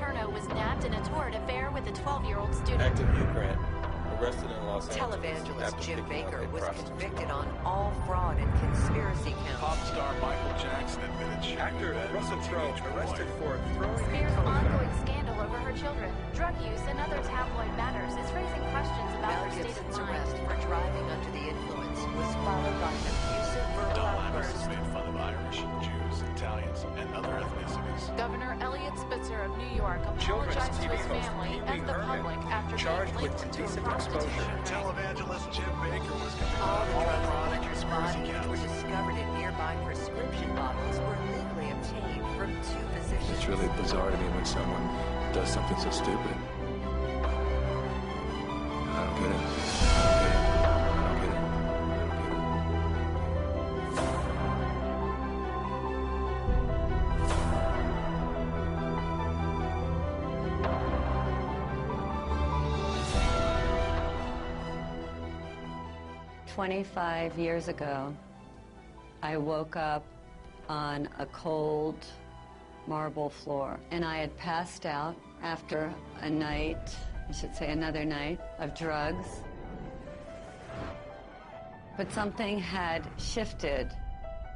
Inferno was nabbed in a torrid affair with a 12-year-old student. Active Ukraine, arrested in Los Angeles. Televangelist Jim Baker was convicted on all fraud and conspiracy counts. Pop star Michael Jackson admitted Actor Russell Crowe arrested for throwing Spears' ongoing scandal over her children, drug use, and other tabloid matters is raising questions about Mel her state of Gibson's mind. arrest for driving under the influence was followed by an abusive verbal Don outburst. Lamas made fun of Irish, Jews, Italians, and other ethnicities. Governor Elliot Spitzer of New York Children's apologized to TV his host family Pee Wee and the Herman, public after charged being with linked to a indecent prostitution exposure. ring. Televangelist Jim Baker was convicted All of the drugs fraud in and Baker's conspiracy body, which were counts. discovered in nearby prescription bottles, were legally obtained from two physicians. It's really bizarre to me when someone does something so stupid. I don't get it. I don't get it. I don't get it. 25 years ago, I woke up on a cold marble floor, and I had passed out after a night, I should say another night, of drugs. But something had shifted,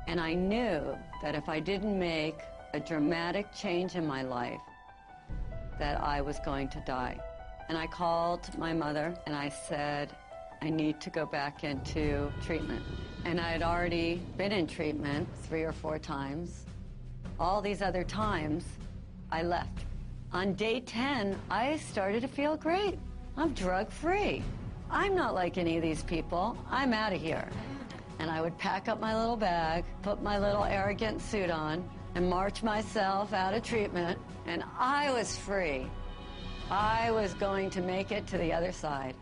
and I knew that if I didn't make a dramatic change in my life, that I was going to die. And I called my mother and I said, I need to go back into treatment. And I had already been in treatment 3 or 4 times. All these other times, I left. On day 10, I started to feel great. I'm drug-free. I'm not like any of these people. I'm out of here. And I would pack up my little bag, put my little arrogant suit on, and march myself out of treatment, and I was free. I was going to make it to the other side.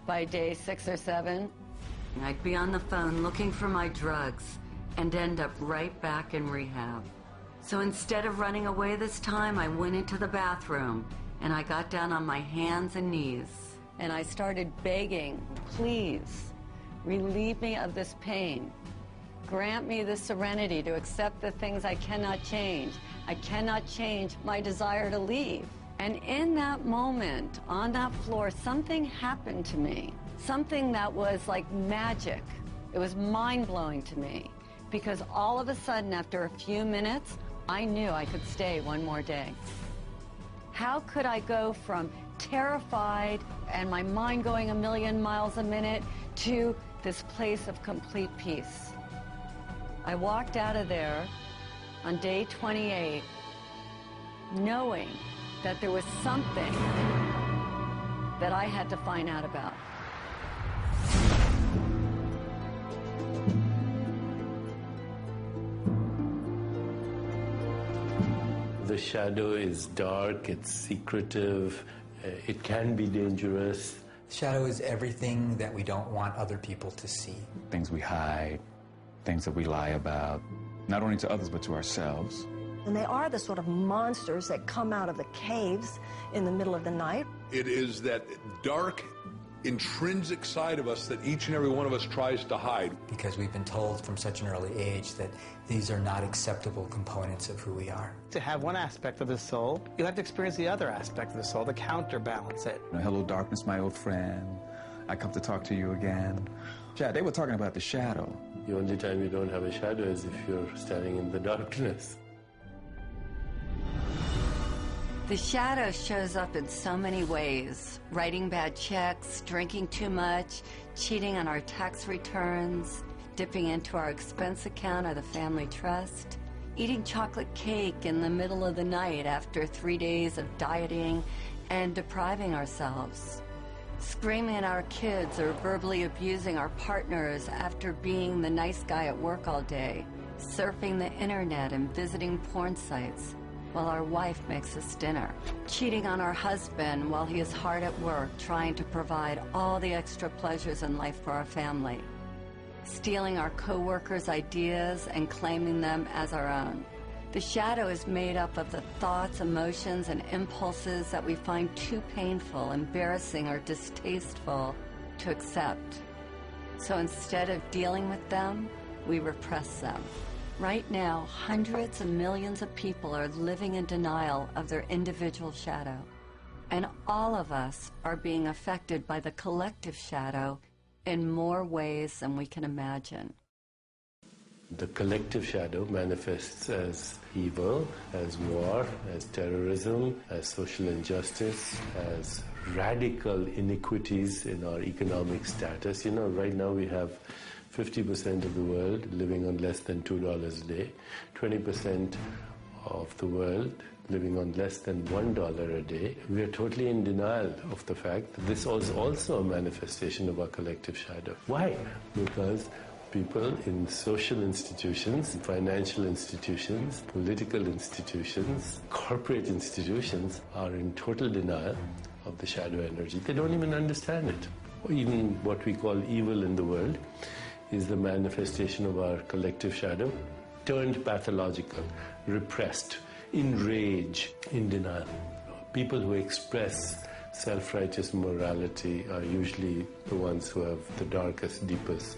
By day 6 or 7, I'd be on the phone looking for my drugs and end up right back in rehab. So instead of running away this time, I went into the bathroom and I got down on my hands and knees and I started begging, please, relieve me of this pain. Grant me the serenity to accept the things I cannot change. I cannot change my desire to leave. And in that moment, on that floor, something happened to me. Something that was like magic. It was mind-blowing to me. Because all of a sudden, after a few minutes, I knew I could stay one more day. How could I go from terrified and my mind going a million miles a minute to this place of complete peace? I walked out of there on day 28 knowing that there was something that I had to find out about. The shadow is dark, it's secretive, it can be dangerous. Shadow is everything that we don't want other people to see. Things we hide, things that we lie about, not only to others but to ourselves. And they are the sort of monsters that come out of the caves in the middle of the night. It is that dark, intrinsic side of us that each and every one of us tries to hide. Because we've been told from such an early age that these are not acceptable components of who we are. To have one aspect of the soul, you have to experience the other aspect of the soul to counterbalance it. Hello, darkness, my old friend. I come to talk to you again. Chad, they were talking about the shadow. The only time you don't have a shadow is if you're standing in the darkness. The shadow shows up in so many ways. Writing bad checks, drinking too much, cheating on our tax returns, dipping into our expense account or the family trust, eating chocolate cake in the middle of the night after 3 days of dieting and depriving ourselves, screaming at our kids or verbally abusing our partners after being the nice guy at work all day, surfing the internet and visiting porn sites while our wife makes us dinner, cheating on our husband while he is hard at work trying to provide all the extra pleasures in life for our family, stealing our co-workers' ideas and claiming them as our own. The shadow is made up of the thoughts, emotions, and impulses that we find too painful, embarrassing, or distasteful to accept. So instead of dealing with them, we repress them. Right now, hundreds of millions of people are living in denial of their individual shadow. And all of us are being affected by the collective shadow in more ways than we can imagine. The collective shadow manifests as evil, as war, as terrorism, as social injustice, as radical inequities in our economic status. You know, right now we have 50% of the world living on less than $2 a day, 20% of the world living on less than $1 a day. We are totally in denial of the fact that this is also a manifestation of our collective shadow. Why? Because people in social institutions, financial institutions, political institutions, corporate institutions are in total denial of the shadow energy. They don't even understand it. Even what we call evil in the world is the manifestation of our collective shadow, turned pathological, repressed, in rage, in denial. People who express self-righteous morality are usually the ones who have the darkest, deepest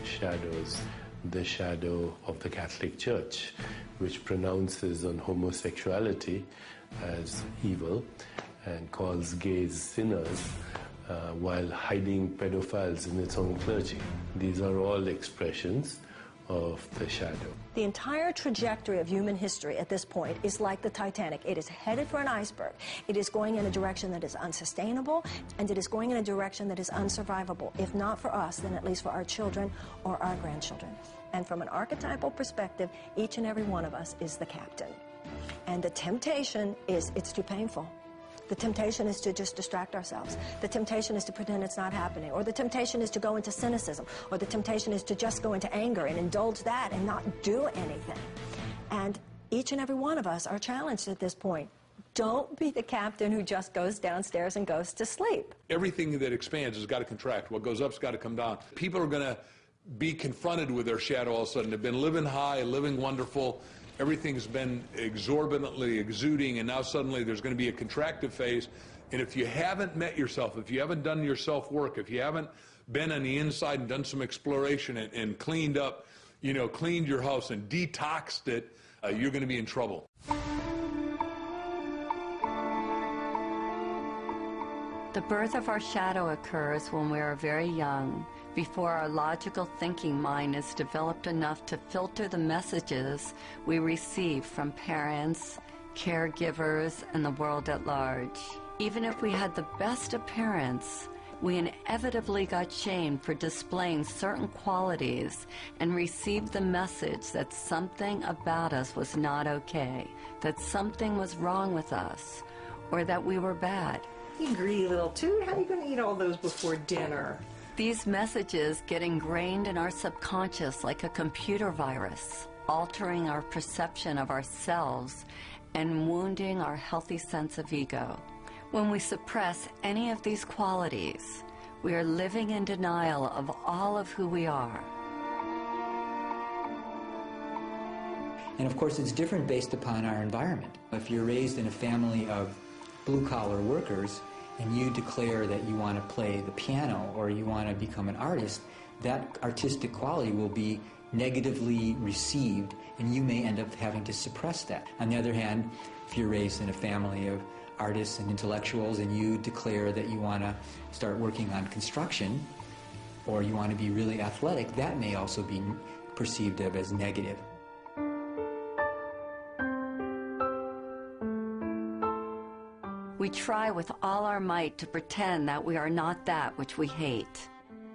shadows. The shadow of the Catholic Church, which pronounces on homosexuality as evil and calls gays sinners, while hiding pedophiles in its own clergy. These are all expressions of the shadow. The entire trajectory of human history at this point is like the Titanic. It is headed for an iceberg. It is going in a direction that is unsustainable, and it is going in a direction that is unsurvivable. If not for us, then at least for our children or our grandchildren. And from an archetypal perspective, each and every one of us is the captain. And the temptation is, it's too painful. The temptation is to just distract ourselves. The temptation is to pretend it's not happening. Or the temptation is to go into cynicism. Or the temptation is to just go into anger and indulge that and not do anything. And each and every one of us are challenged at this point. Don't be the captain who just goes downstairs and goes to sleep. Everything that expands has got to contract. What goes up's got to come down. People are going to be confronted with their shadow all of a sudden. They've been living high, living wonderful. Everything's been exorbitantly exuding, and now suddenly there's going to be a contractive phase. And if you haven't met yourself, if you haven't done your self-work, if you haven't been on the inside and done some exploration and cleaned up, cleaned your house and detoxed it, you're going to be in trouble. The birth of our shadow occurs when we are very young, before our logical thinking mind is developed enough to filter the messages we receive from parents, caregivers, and the world at large. Even if we had the best appearance, we inevitably got shamed for displaying certain qualities and received the message that something about us was not okay, that something was wrong with us, or that we were bad. You greedy little toot, how are you going to eat all those before dinner? These messages get ingrained in our subconscious like a computer virus, altering our perception of ourselves and wounding our healthy sense of ego. When we suppress any of these qualities, we are living in denial of all of who we are. And of course, it's different based upon our environment. If you're raised in a family of blue-collar workers, and you declare that you want to play the piano or you want to become an artist, that artistic quality will be negatively received, and you may end up having to suppress that. On the other hand, if you're raised in a family of artists and intellectuals and you declare that you want to start working on construction or you want to be really athletic, that may also be perceived of as negative. We try with all our might to pretend that we are not that which we hate.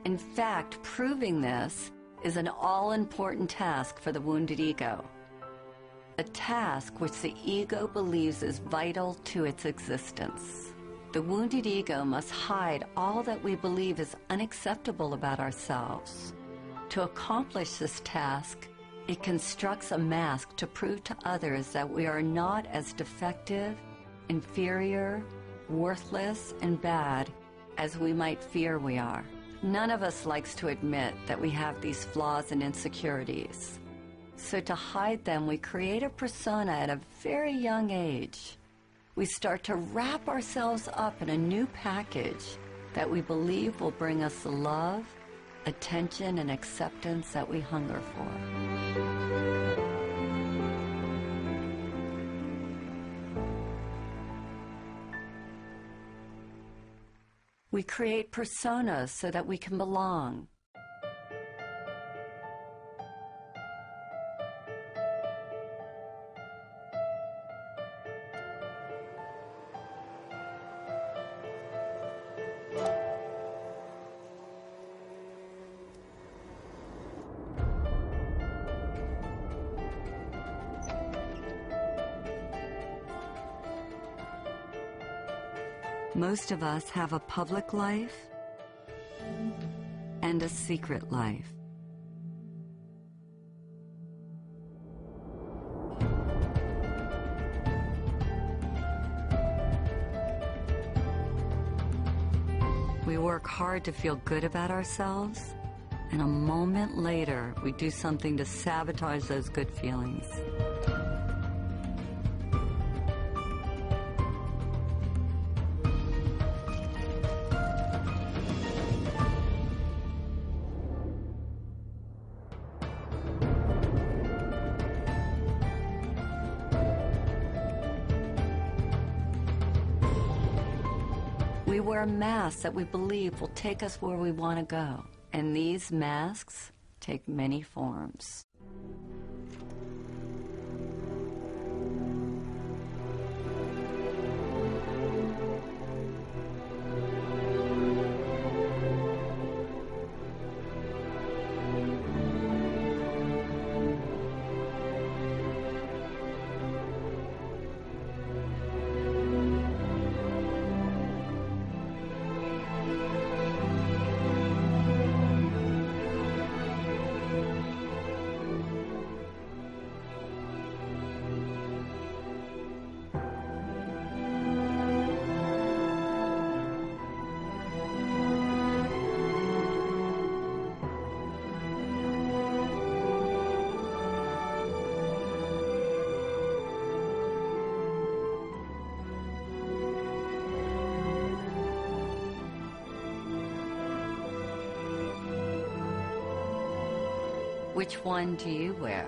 In fact, proving this is an all-important task for the wounded ego. A task which the ego believes is vital to its existence. The wounded ego must hide all that we believe is unacceptable about ourselves. To accomplish this task, it constructs a mask to prove to others that we are not as defective, inferior, worthless, and bad as we might fear we are. None of us likes to admit that we have these flaws and insecurities. So to hide them, we create a persona at a very young age. We start to wrap ourselves up in a new package that we believe will bring us the love, attention, and acceptance that we hunger for. We create personas so that we can belong. Most of us have a public life and a secret life. We work hard to feel good about ourselves, and a moment later, we do something to sabotage those good feelings. We wear masks that we believe will take us where we want to go. And these masks take many forms. Which one do you wear?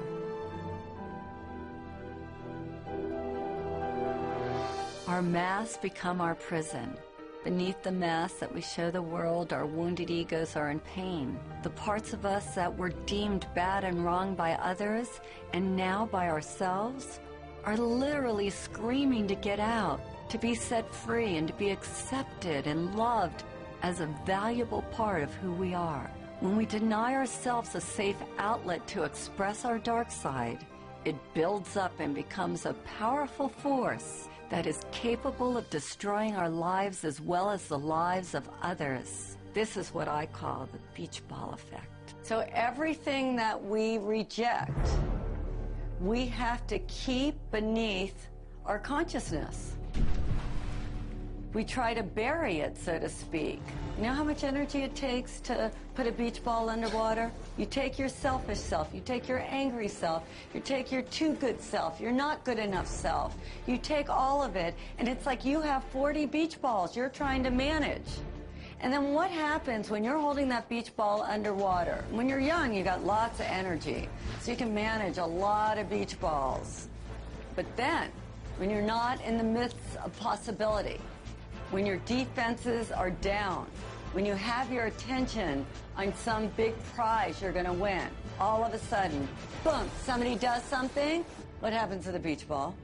Our masks become our prison. Beneath the mask that we show the world, our wounded egos are in pain. The parts of us that were deemed bad and wrong by others, and now by ourselves, are literally screaming to get out, to be set free, and to be accepted and loved as a valuable part of who we are. When we deny ourselves a safe outlet to express our dark side, it builds up and becomes a powerful force that is capable of destroying our lives as well as the lives of others. This is what I call the beach ball effect. So everything that we reject, we have to keep beneath our consciousness. We try to bury it, so to speak. You know how much energy it takes to put a beach ball underwater? You take your selfish self, you take your angry self, you take your too good self, your not good enough self. You take all of it, and it's like you have 40 beach balls you're trying to manage. And then what happens when you're holding that beach ball underwater? When you're young, you got lots of energy, so you can manage a lot of beach balls. But then, when you're not in the midst of possibility, when your defenses are down, when you have your attention on some big prize you're going to win, all of a sudden, boom, somebody does something, what happens to the beach ball?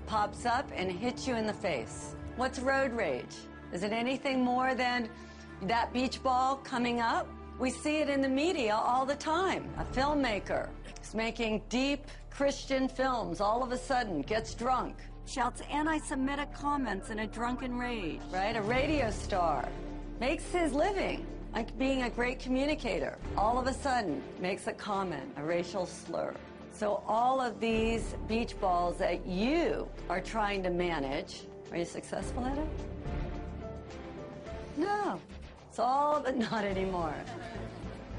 Pops up and hits you in the face. What's road rage? Is it anything more than that beach ball coming up? We see it in the media all the time. A filmmaker is making deep Christian films, all of a sudden gets drunk, shouts anti-Semitic comments in a drunken rage, right? A radio star makes his living like being a great communicator. All of a sudden makes a comment, a racial slur. So all of these beach balls that you are trying to manage, are you successful at it? No. It's all but not anymore.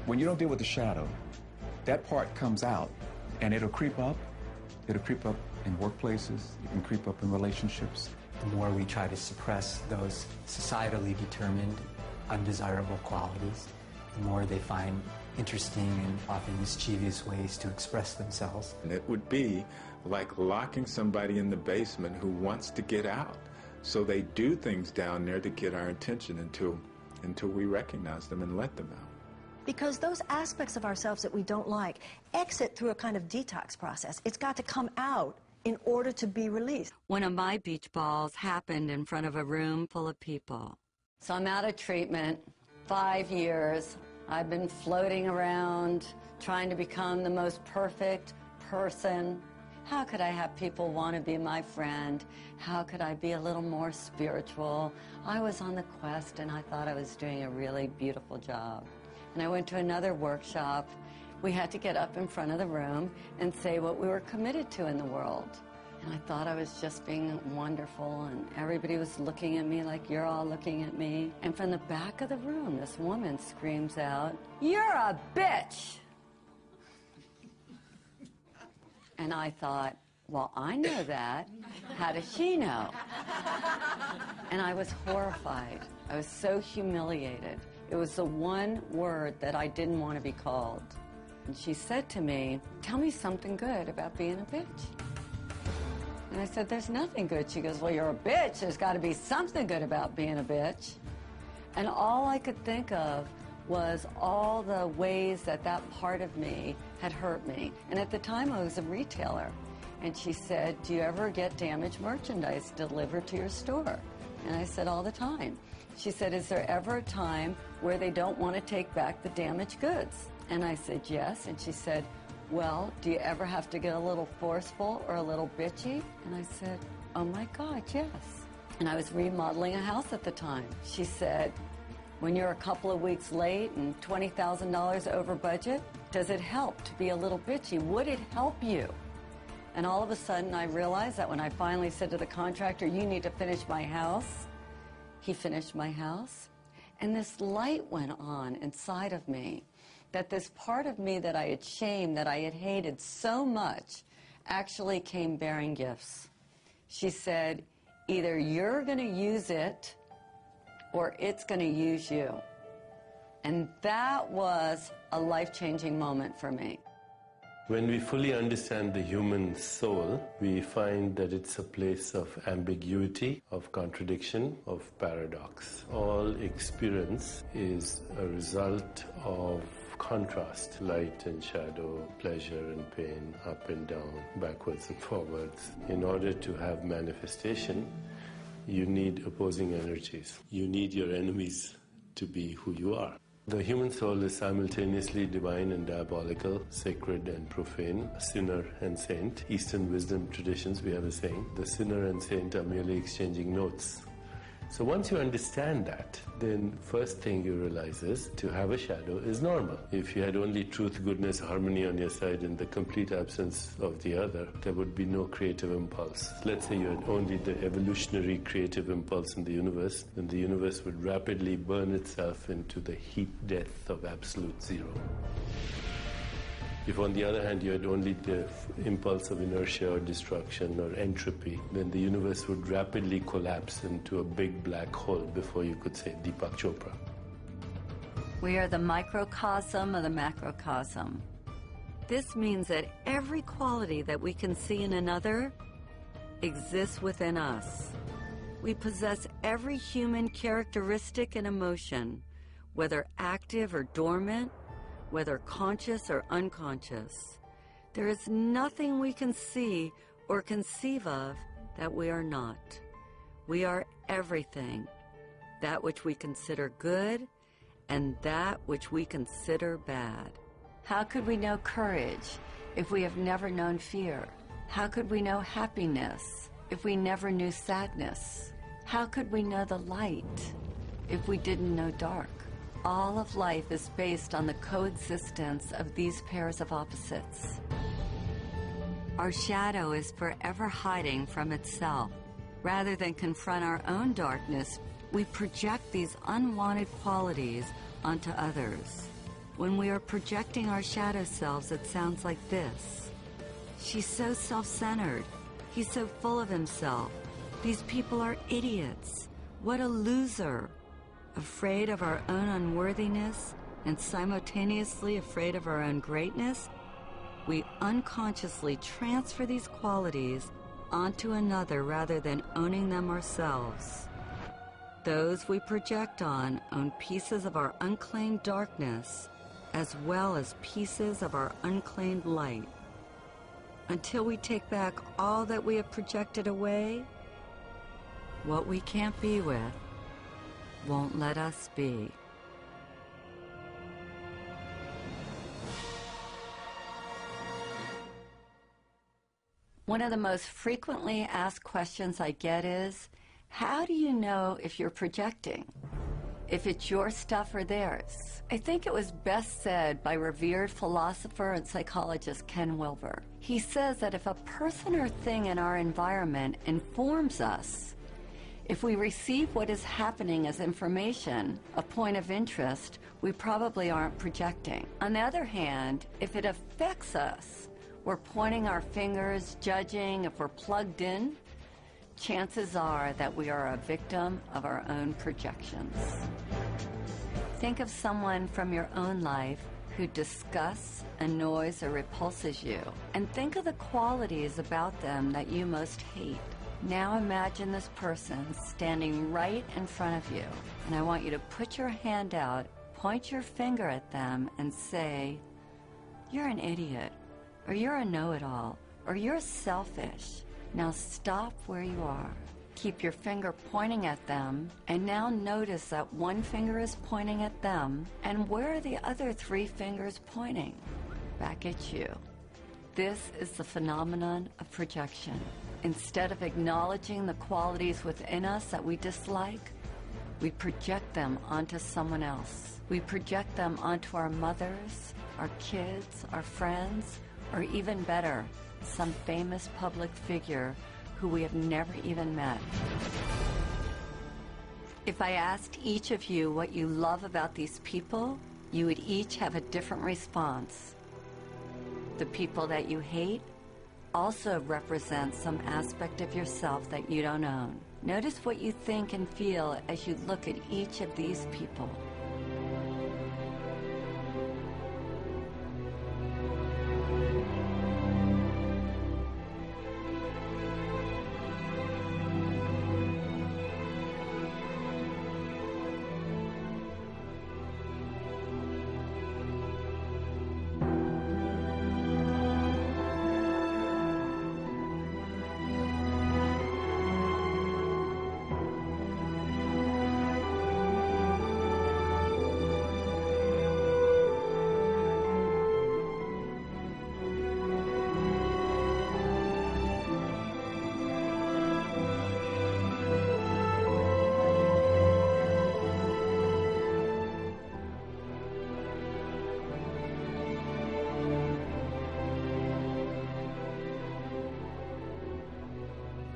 When you don't deal with the shadow, that part comes out and it'll creep up. It'll creep up in workplaces, it can creep up in relationships. The more we try to suppress those societally determined, undesirable qualities, the more they find interesting and often mischievous ways to express themselves. And it would be like locking somebody in the basement who wants to get out. So they do things down there to get our attention until we recognize them and let them out. Because those aspects of ourselves that we don't like exit through a kind of detox process. It's got to come out in order to be released. One of my beach balls happened in front of a room full of people. So I'm out of treatment, 5 years. I've been floating around, trying to become the most perfect person. How could I have people want to be my friend? How could I be a little more spiritual? I was on the quest, and I thought I was doing a really beautiful job. And I went to another workshop. We had to get up in front of the room and say what we were committed to in the world. And I thought I was just being wonderful, and everybody was looking at me like you're all looking at me. And from the back of the room, this woman screams out, "You're a bitch!" And I thought, well, I know that. How does she know? And I was horrified. I was so humiliated. It was the one word that I didn't want to be called. And she said to me, "Tell me something good about being a bitch." And I said, "There's nothing good." She goes, "Well, you're a bitch. There's got to be something good about being a bitch." And all I could think of was all the ways that that part of me had hurt me. And at the time, I was a retailer. And she said, "Do you ever get damaged merchandise delivered to your store?" And I said, "All the time." She said, "Is there ever a time where they don't want to take back the damaged goods?" And I said, "Yes." And she said, "Well, do you ever have to get a little forceful or a little bitchy?" And I said, "Oh my God, yes." And I was remodeling a house at the time. She said, "When you're a couple of weeks late and $20,000 over budget, does it help to be a little bitchy? Would it help you?" And all of a sudden, I realized that when I finally said to the contractor, "You need to finish my house," he finished my house. And this light went on inside of me, that this part of me that I had shamed, that I had hated so much, actually came bearing gifts. She said, "Either you're going to use it or it's going to use you." And that was a life-changing moment for me. When we fully understand the human soul, we find that it's a place of ambiguity, of contradiction, of paradox. All experience is a result of contrast, light and shadow, pleasure and pain, up and down, backwards and forwards. In order to have manifestation, you need opposing energies. You need your enemies to be who you are. The human soul is simultaneously divine and diabolical, sacred and profane, sinner and saint. Eastern wisdom traditions, we have a saying, the sinner and saint are merely exchanging notes. So once you understand that, then first thing you realize is to have a shadow is normal. If you had only truth, goodness, harmony on your side and the complete absence of the other, there would be no creative impulse. Let's say you had only the evolutionary creative impulse in the universe, then the universe would rapidly burn itself into the heat death of absolute zero. If on the other hand you had only the impulse of inertia or destruction or entropy, then the universe would rapidly collapse into a big black hole before you could say Deepak Chopra. We are the microcosm of the macrocosm. This means that every quality that we can see in another exists within us. We possess every human characteristic and emotion, whether active or dormant, whether conscious or unconscious. There is nothing we can see or conceive of that we are not. We are everything, that which we consider good and that which we consider bad. How could we know courage if we have never known fear? How could we know happiness if we never knew sadness? How could we know the light if we didn't know dark? All of life is based on the coexistence of these pairs of opposites. Our shadow is forever hiding from itself. Rather than confront our own darkness, we project these unwanted qualities onto others. When we are projecting our shadow selves, it sounds like this. "She's so self-centered. He's so full of himself. These people are idiots. What a loser." Afraid of our own unworthiness and simultaneously afraid of our own greatness, we unconsciously transfer these qualities onto another rather than owning them ourselves. Those we project on own pieces of our unclaimed darkness as well as pieces of our unclaimed light. Until we take back all that we have projected away, what we can't be with won't let us be. One of the most frequently asked questions I get is, how do you know if you're projecting? If it's your stuff or theirs? I think it was best said by revered philosopher and psychologist Ken Wilber. He says that if a person or thing in our environment informs us, if we receive what is happening as information, a point of interest, we probably aren't projecting. On the other hand, if it affects us, we're pointing our fingers, judging if we're plugged in, chances are that we are a victim of our own projections. Think of someone from your own life who disgusts, annoys, or repulses you, and think of the qualities about them that you most hate. Now imagine this person standing right in front of you, and I want you to put your hand out, point your finger at them, and say, "You're an idiot," or "You're a know-it-all," or "You're selfish." Now stop where you are. Keep your finger pointing at them, and now notice that one finger is pointing at them, and where are the other 3 fingers pointing? Back at you. This is the phenomenon of projection. Instead of acknowledging the qualities within us that we dislike, we project them onto someone else. We project them onto our mothers, our kids, our friends, or even better, some famous public figure who we have never even met. If I asked each of you what you love about these people, you would each have a different response. The people that you hate also represent some aspect of yourself that you don't own. Notice what you think and feel as you look at each of these people.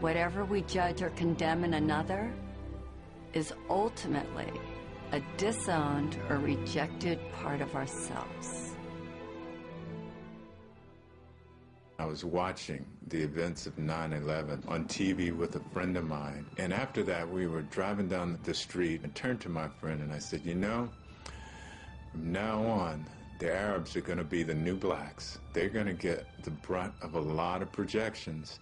Whatever we judge or condemn in another is ultimately a disowned or rejected part of ourselves. I was watching the events of 9/11 on TV with a friend of mine, and after that we were driving down the street. I turned to my friend and I said, "You know, from now on, the Arabs are going to be the new blacks. They're going to get the brunt of a lot of projections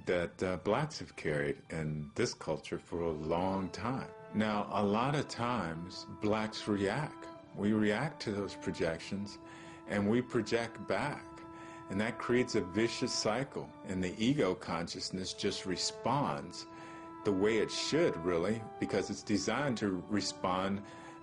that blacks have carried in this culture for a long time." Now, a lot of times, blacks react. We react to those projections, and we project back. And that creates a vicious cycle. And the ego consciousness just responds the way it should, really, because it's designed to respond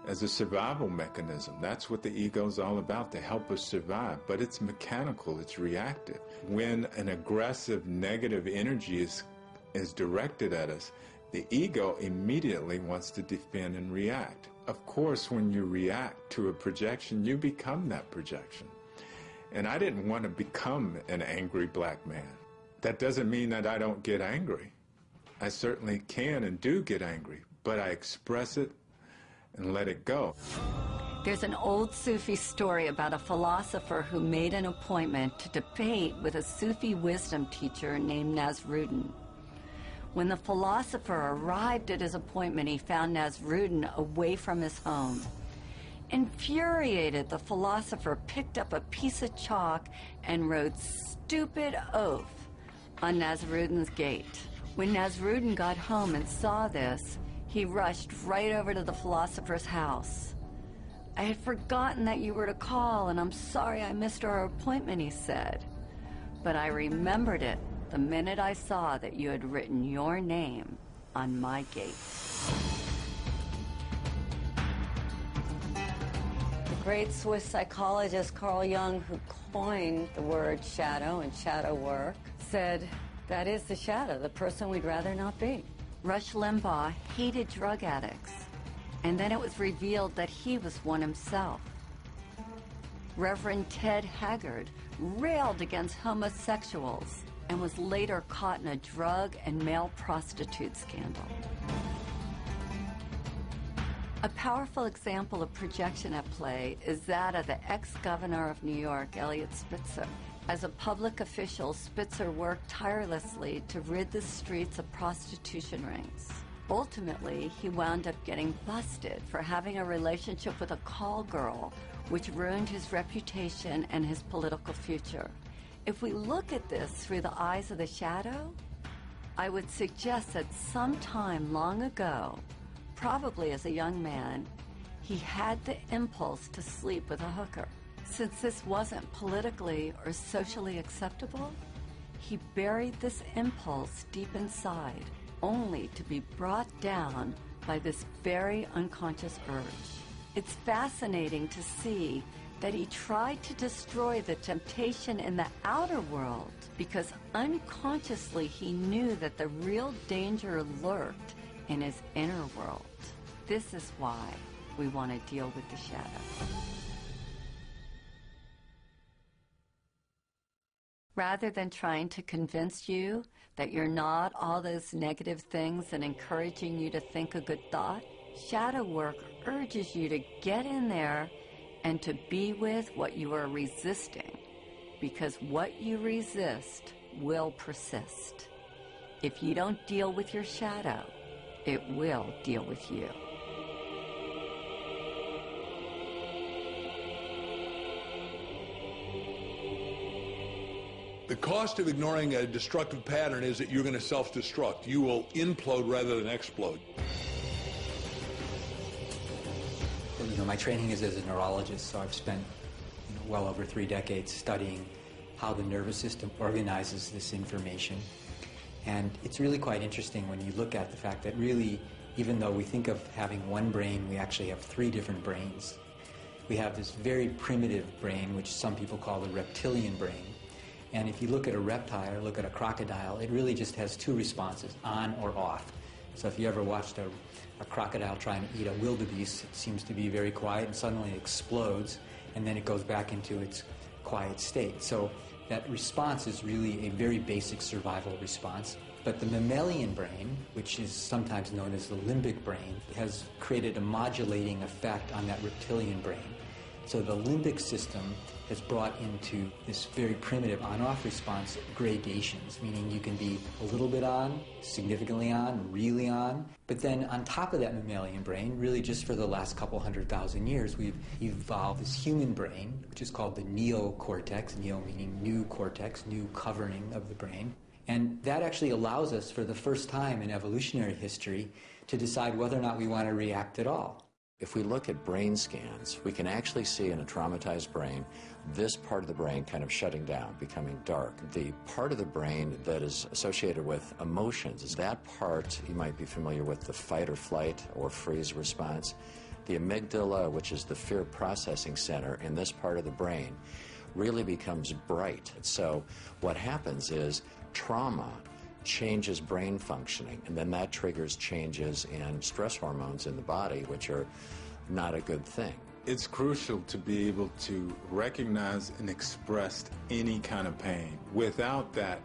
as a survival mechanism. That's what the ego is all about, to help us survive. But it's mechanical, it's reactive. When an aggressive, negative energy is directed at us, the ego immediately wants to defend and react. Of course, when you react to a projection, you become that projection. And I didn't want to become an angry black man. That doesn't mean that I don't get angry. I certainly can and do get angry, but I express it and let it go. There's an old Sufi story about a philosopher who made an appointment to debate with a Sufi wisdom teacher named Nasruddin. When the philosopher arrived at his appointment, he found Nasruddin away from his home. Infuriated, the philosopher picked up a piece of chalk and wrote "stupid oaf" on Nasrudin's gate. When Nasrudin got home and saw this, he rushed right over to the philosopher's house. "I had forgotten that you were to call, and I'm sorry I missed our appointment," he said. "But I remembered it the minute I saw that you had written your name on my gate." The great Swiss psychologist Carl Jung, who coined the word shadow and shadow work, said, "That is the shadow, the person we'd rather not be." Rush Limbaugh hated drug addicts, and then it was revealed that he was one himself. Reverend Ted Haggard railed against homosexuals and was later caught in a drug and male prostitute scandal. A powerful example of projection at play is that of the ex-governor of New York, Eliot Spitzer. As a public official, Spitzer worked tirelessly to rid the streets of prostitution rings. Ultimately, he wound up getting busted for having a relationship with a call girl, which ruined his reputation and his political future. If we look at this through the eyes of the shadow, I would suggest that sometime long ago, probably as a young man, he had the impulse to sleep with a hooker. Since this wasn't politically or socially acceptable, he buried this impulse deep inside, only to be brought down by this very unconscious urge. It's fascinating to see that he tried to destroy the temptation in the outer world because unconsciously he knew that the real danger lurked in his inner world. This is why we want to deal with the shadow. Rather than trying to convince you that you're not all those negative things and encouraging you to think a good thought, shadow work urges you to get in there and to be with what you are resisting, because what you resist will persist. If you don't deal with your shadow, it will deal with you. The cost of ignoring a destructive pattern is that you're going to self-destruct. You will implode rather than explode. My training is as a neurologist, so I've spent well over 3 decades studying how the nervous system organizes this information. And it's really quite interesting when you look at the fact that really, even though we think of having one brain, we actually have 3 different brains. We have this very primitive brain, which some people call the reptilian brain. And if you look at a reptile or look at a crocodile, it really just has 2 responses, on or off. So if you ever watched a crocodile trying to eat a wildebeest, it seems to be very quiet and suddenly it explodes and then it goes back into its quiet state. So that response is really a very basic survival response. But the mammalian brain, which is sometimes known as the limbic brain, has created a modulating effect on that reptilian brain. So the limbic system has brought into this very primitive on-off response gradations, meaning you can be a little bit on, significantly on, really on. But then on top of that mammalian brain, really just for the last couple 100,000 years, we've evolved this human brain, which is called the neocortex, neo meaning new cortex, new covering of the brain. And that actually allows us for the first time in evolutionary history to decide whether or not we want to react at all. If we look at brain scans, we can actually see in a traumatized brain this part of the brain kind of shutting down, becoming dark. The part of the brain that is associated with emotions is that part, you might be familiar with the fight or flight or freeze response. The amygdala, which is the fear processing center in this part of the brain, really becomes bright. So what happens is trauma changes brain functioning, and then that triggers changes in stress hormones in the body, which are not a good thing. It's crucial to be able to recognize and express any kind of pain. Without that,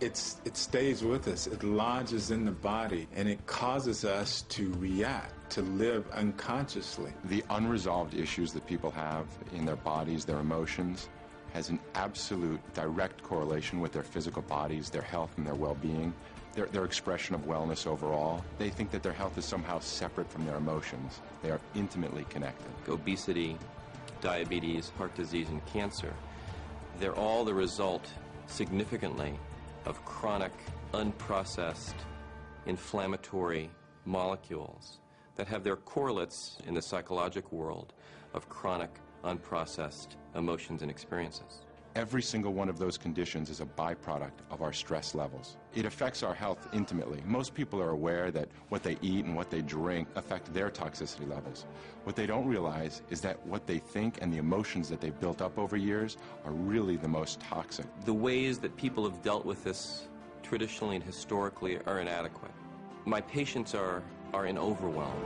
it stays with us. It lodges in the body, and it causes us to react, to live unconsciously. The unresolved issues that people have in their bodies, their emotions, has an absolute direct correlation with their physical bodies, their health and their well-being, their expression of wellness overall. They think that their health is somehow separate from their emotions. They are intimately connected. Obesity, diabetes, heart disease, and cancer, they're all the result, significantly, of chronic, unprocessed, inflammatory molecules that have their correlates in the psychological world of chronic, unprocessed emotions and experiences. Every single one of those conditions is a byproduct of our stress levels. It affects our health intimately. Most people are aware that what they eat and what they drink affect their toxicity levels. What they don't realize is that what they think and the emotions that they've built up over years are really the most toxic. The ways that people have dealt with this traditionally and historically are inadequate. My patients are in overwhelm.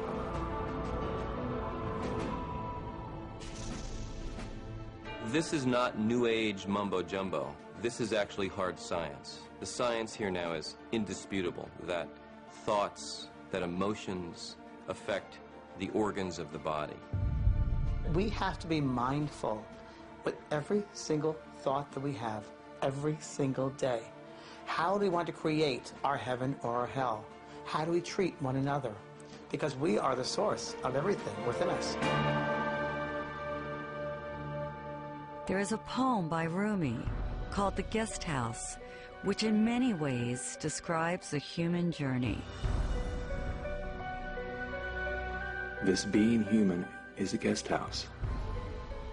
This is not New Age mumbo-jumbo. This is actually hard science. The science here now is indisputable, that thoughts, that emotions affect the organs of the body. We have to be mindful with every single thought that we have every single day. How do we want to create our heaven or our hell? How do we treat one another? Because we are the source of everything within us. There is a poem by Rumi called The Guest House, which in many ways describes the human journey. This being human is a guest house.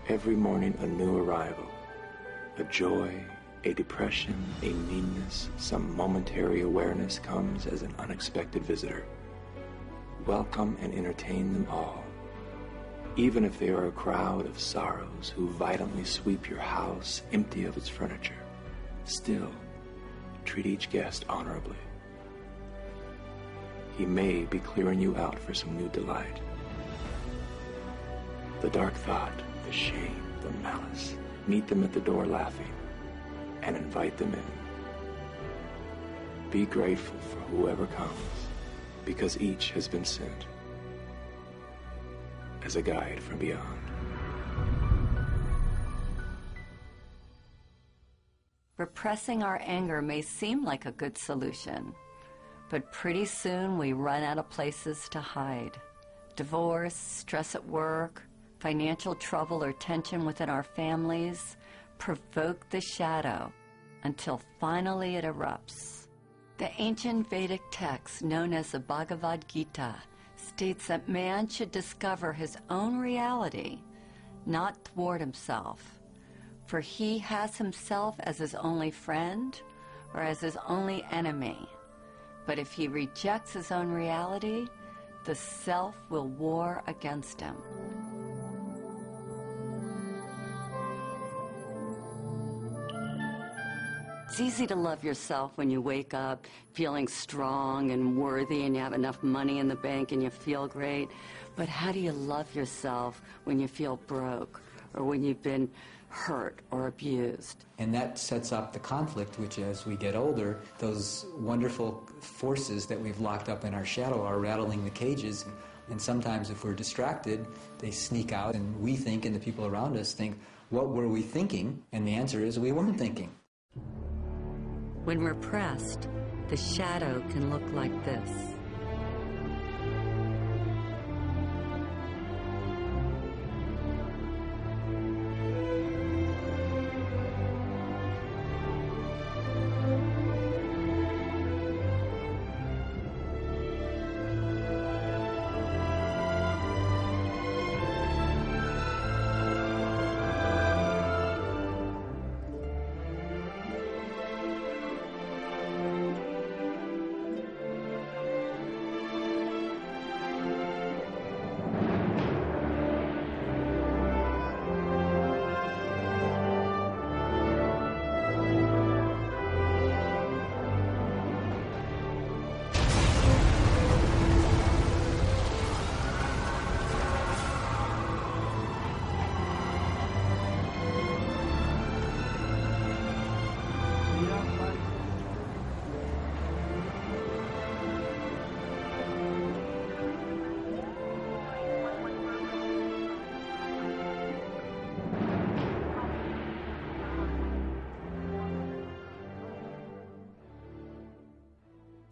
Every morning a new arrival, a joy, a depression, a meanness, some momentary awareness comes as an unexpected visitor. Welcome and entertain them all. Even if they are a crowd of sorrows who violently sweep your house empty of its furniture, still treat each guest honorably. He may be clearing you out for some new delight. The dark thought, the shame, the malice, meet them at the door laughing and invite them in. Be grateful for whoever comes, because each has been sent as a guide from beyond. Repressing our anger may seem like a good solution, but pretty soon we run out of places to hide. Divorce, stress at work, financial trouble or tension within our families provoke the shadow until finally it erupts. The ancient Vedic text known as the Bhagavad Gita states that man should discover his own reality, not thwart himself, for he has himself as his only friend or as his only enemy. But if he rejects his own reality, the self will war against him. It's easy to love yourself when you wake up feeling strong and worthy and you have enough money in the bank and you feel great. But how do you love yourself when you feel broke or when you've been hurt or abused? And that sets up the conflict, which as we get older, those wonderful forces that we've locked up in our shadow are rattling the cages. And sometimes if we're distracted, they sneak out and we think, and the people around us think, what were we thinking? And the answer is we weren't thinking. When repressed, the shadow can look like this.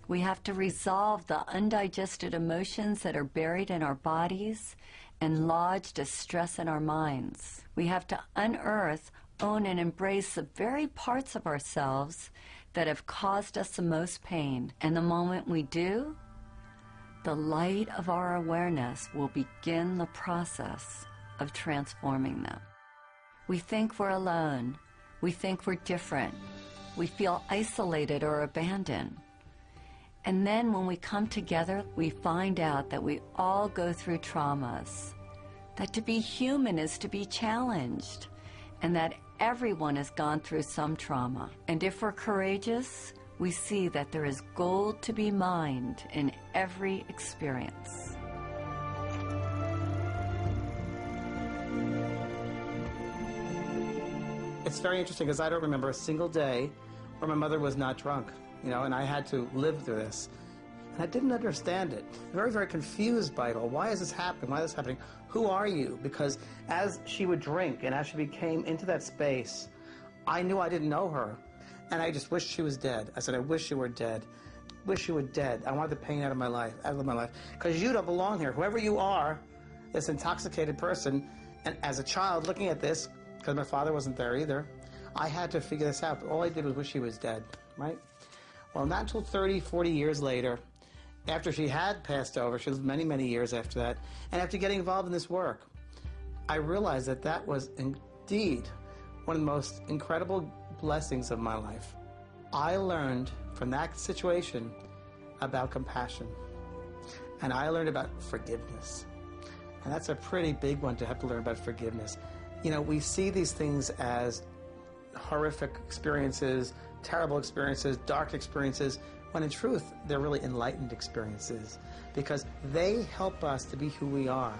We have to resolve the undigested emotions that are buried in our bodies and lodged as stress in our minds. We have to unearth, own, and embrace the very parts of ourselves that have caused us the most pain. And the moment we do, the light of our awareness will begin the process of transforming them. We think we're alone. We think we're different. We feel isolated or abandoned. And then when we come together, we find out that we all go through traumas, that to be human is to be challenged, and that everyone has gone through some trauma. And if we're courageous, we see that there is gold to be mined in every experience. It's very interesting because I don't remember a single day where my mother was not drunk, you know, and I had to live through this. And I didn't understand it. Very, very confused by it all. Why is this happening? Why is this happening? Who are you? Because as she would drink and as she became into that space, I knew I didn't know her. And I just wished she was dead. I said, I wish you were dead. Wish you were dead. I want the pain out of my life, Because you don't belong here. Whoever you are, this intoxicated person, and as a child looking at this, because my father wasn't there either, I had to figure this out. But all I did was wish she was dead, right? Well, not until 30, 40 years later, after she had passed over, she was many, many years after that, and after getting involved in this work, I realized that that was indeed one of the most incredible blessings of my life. I learned from that situation about compassion, and I learned about forgiveness. And that's a pretty big one to have to learn about forgiveness. You know, we see these things as horrific experiences, terrible experiences, dark experiences, when in truth, they're really enlightened experiences because they help us to be who we are.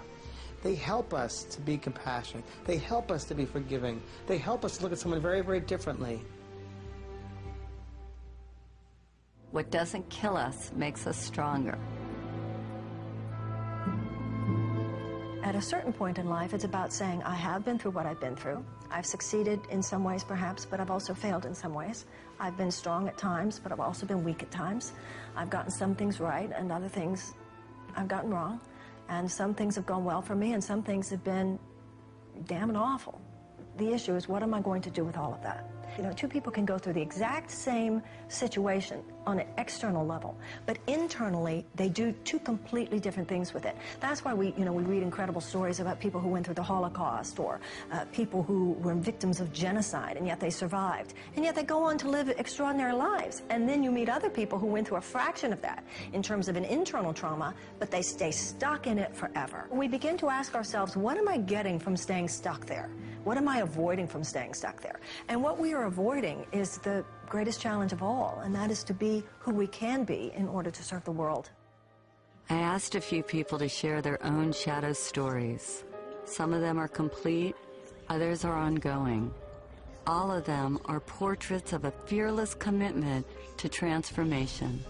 They help us to be compassionate. They help us to be forgiving. They help us to look at someone very, very differently. What doesn't kill us makes us stronger. At a certain point in life, it's about saying, I have been through what I've been through. I've succeeded in some ways, perhaps, but I've also failed in some ways. I've been strong at times, but I've also been weak at times. I've gotten some things right, and other things I've gotten wrong. And some things have gone well for me, and some things have been damn awful. The issue is, what am I going to do with all of that? You know, two people can go through the exact same situation on an external level, but internally, they do two completely different things with it. That's why we read incredible stories about people who went through the Holocaust or people who were victims of genocide, and yet they survived. And yet they go on to live extraordinary lives. And then you meet other people who went through a fraction of that in terms of an internal trauma, but they stay stuck in it forever. We begin to ask ourselves, what am I getting from staying stuck there? What am I avoiding from staying stuck there? And what we are avoiding is the greatest challenge of all, and that is to be who we can be in order to serve the world. I asked a few people to share their own shadow stories. Some of them are complete, others are ongoing. All of them are portraits of a fearless commitment to transformation.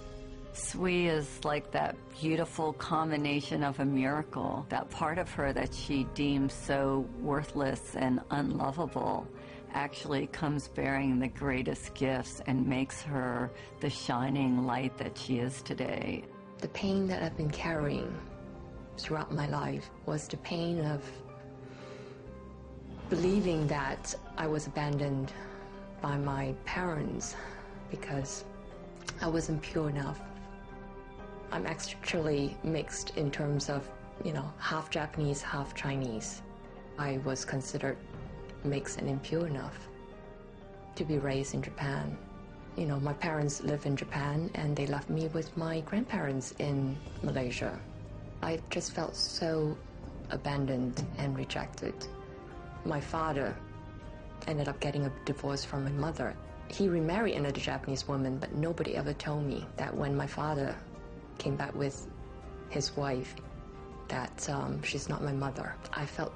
Sui is like that beautiful combination of a miracle. That part of her that she deems so worthless and unlovable actually comes bearing the greatest gifts and makes her the shining light that she is today. The pain that I've been carrying throughout my life was the pain of believing that I was abandoned by my parents because I wasn't pure enough. I'm actually mixed in terms of, half Japanese, half Chinese. I was considered mixed and impure enough to be raised in Japan. My parents live in Japan and they left me with my grandparents in Malaysia. I just felt so abandoned and rejected. My father ended up getting a divorce from my mother. He remarried another Japanese woman, but nobody ever told me that when my father came back with his wife, that she's not my mother. I felt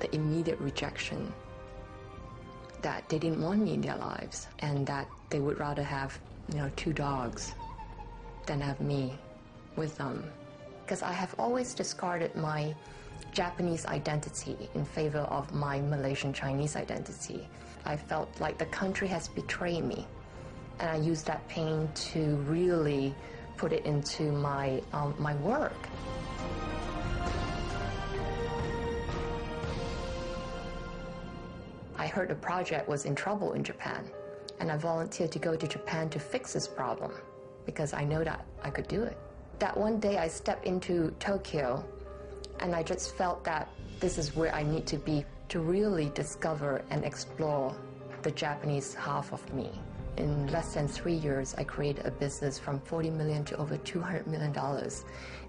the immediate rejection, that they didn't want me in their lives, and that they would rather have, 2 dogs than have me with them. Because I have always discarded my Japanese identity in favor of my Malaysian Chinese identity. I felt like the country has betrayed me, and I used that pain to really put it into my work. I heard the project was in trouble in Japan, And I volunteered to go to Japan to fix this problem because I know that I could do it. That one day I stepped into Tokyo and I just felt that this is where I need to be to really discover and explore the Japanese half of me. In less than 3 years, I created a business from $40 million to over $200 million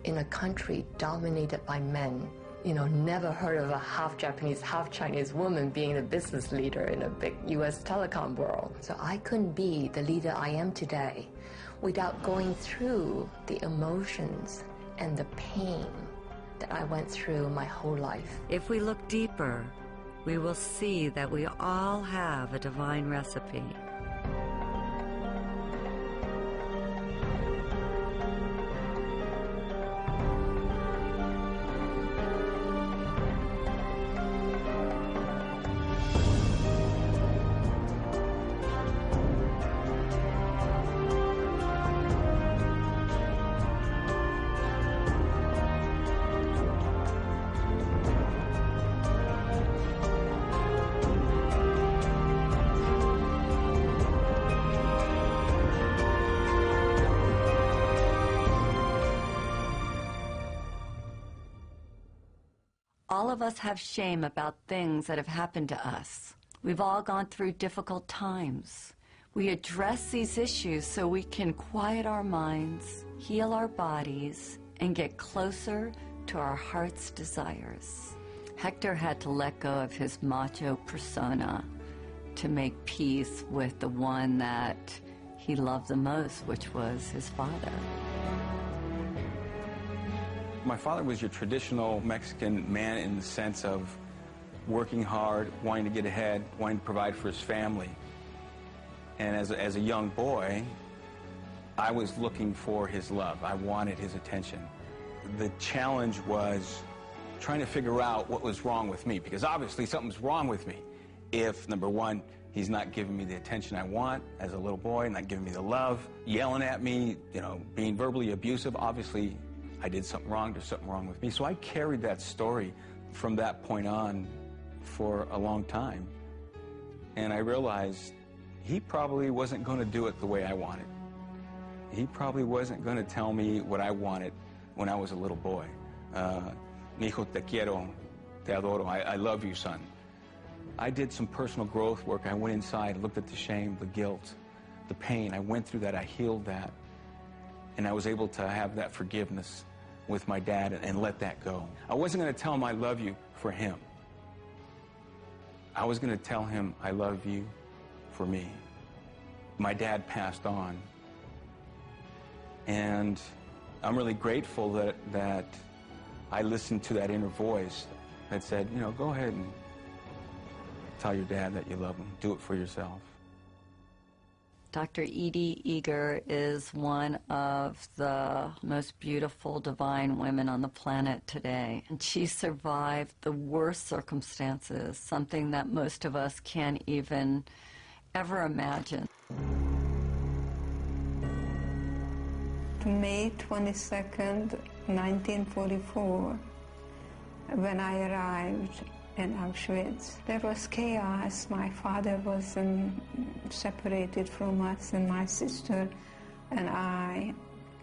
in a country dominated by men. You know, never heard of a half Japanese, half Chinese woman being a business leader in a big US telecom world. So I couldn't be the leader I am today without going through the emotions and the pain that I went through my whole life. If we look deeper, we will see that we all have a divine recipe. All of us have shame about things that have happened to us. We've all gone through difficult times. We address these issues so we can quiet our minds, heal our bodies, and get closer to our heart's desires. Hector had to let go of his macho persona to make peace with the one that he loved the most, which was his father. My father was your traditional Mexican man in the sense of working hard, wanting to get ahead, wanting to provide for his family. And as a young boy, I was looking for his love. I wanted his attention. The challenge was trying to figure out what was wrong with me, because obviously something's wrong with me. If, number one, he's not giving me the attention I want as a little boy, not giving me the love, yelling at me, you know, being verbally abusive, obviously I did something wrong, there's something wrong with me. So I carried that story from that point on for a long time. And I realized he probably wasn't going to do it the way I wanted. He probably wasn't going to tell me what I wanted when I was a little boy. Mi hijo te quiero, te adoro, I love you, son. I did some personal growth work. I went inside, looked at the shame, the guilt, the pain. I went through that, I healed that. And I was able to have that forgiveness with my dad and let that go. I wasn't going to tell him I love you for him. I was going to tell him I love you for me. My dad passed on. And I'm really grateful that I listened to that inner voice that said, you know, go ahead and tell your dad that you love him. Do it for yourself. Dr. Edie Eger is one of the most beautiful divine women on the planet today. And she survived the worst circumstances, something that most of us can't even ever imagine. May 22nd, 1944, when I arrived in Auschwitz, there was chaos. My father was separated from us and my sister and I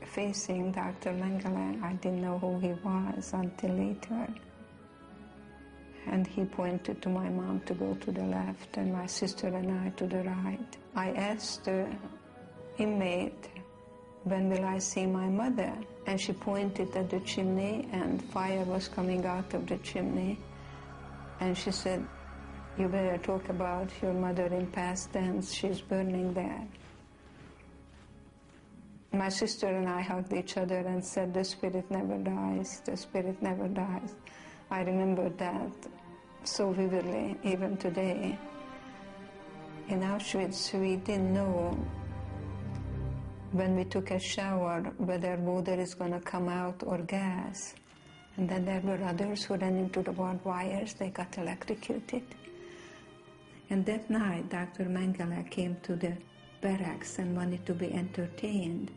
facing Dr. Mengele. I didn't know who he was until later. And he pointed to my mom to go to the left and my sister and I to the right. I asked the inmate, when will I see my mother? And she pointed at the chimney and fire was coming out of the chimney. And she said, you better talk about your mother in past tense, she's burning there. My sister and I hugged each other and said, the spirit never dies, the spirit never dies. I remember that so vividly, even today. In Auschwitz, we didn't know when we took a shower whether water is going to come out or gas. And then there were others who ran into the barbed wires, they got electrocuted. And that night, Dr. Mengele came to the barracks and wanted to be entertained.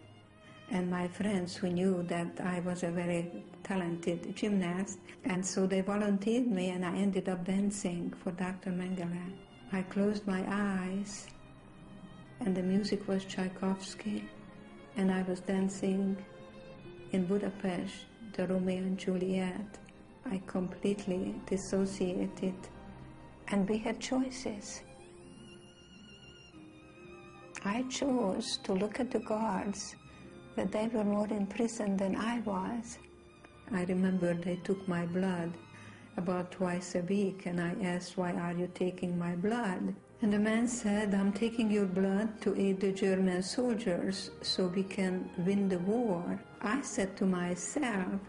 And my friends who knew that I was a very talented gymnast, and so they volunteered me and I ended up dancing for Dr. Mengele. I closed my eyes and the music was Tchaikovsky, and I was dancing in Budapest, the Romeo and Juliet. I completely dissociated, and we had choices. I chose to look at the guards, but they were more in prison than I was. I remember they took my blood about twice a week, and I asked, why are you taking my blood? And the man said, I'm taking your blood to aid the German soldiers so we can win the war. I said to myself,